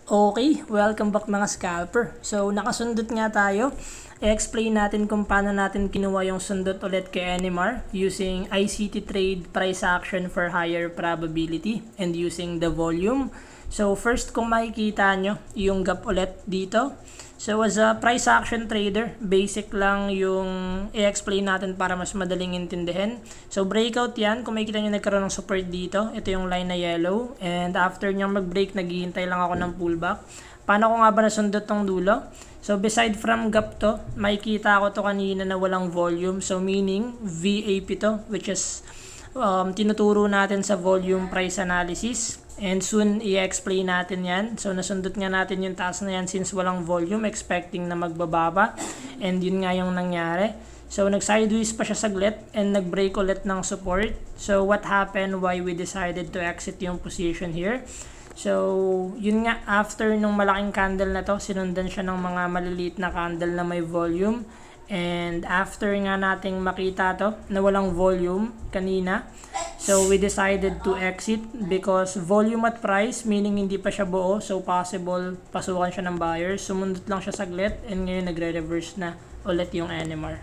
Okay, welcome back mga scalper. So, nakasundot nga tayo. I-explain natin kung paano natin kinuha yung sundot ulit kay NMR using ICT trade price action for higher probability and using the volume. So, first kung makikita nyo, yung gap ulit dito. So, as a price action trader, basic lang yung i-explain natin para mas madaling intindihin. So, breakout yan. Kung makikita nyo nagkaroon ng support dito, ito yung line na yellow. And after nyo mag-break, naghihintay lang ako ng pullback. Paano ko nga ba nasundot tong dulo? So, beside from gap to, makikita ko to kanina na walang volume. So, meaning, VAP to, which is tinuturo natin sa volume price analysis. And soon, i-explain natin yan. So, nasundot nga natin yung taas na yan since walang volume, expecting na magbababa. And yun nga yung nangyari. So, nag-sideways pa siya saglit and nag-break ulit ng support. So, what happened? Why we decided to exit yung position here? So, yun nga, after nung malaking candle na to, sinundan siya ng mga maliliit na candle na may volume. And after nga nating makita to, na walang volume kanina, so we decided to exit because volume at price, meaning hindi pa siya buo, so possible pasukan siya ng buyers. Sumundot lang siya saglit and ngayon nagre-reverse na ulit yung NMR.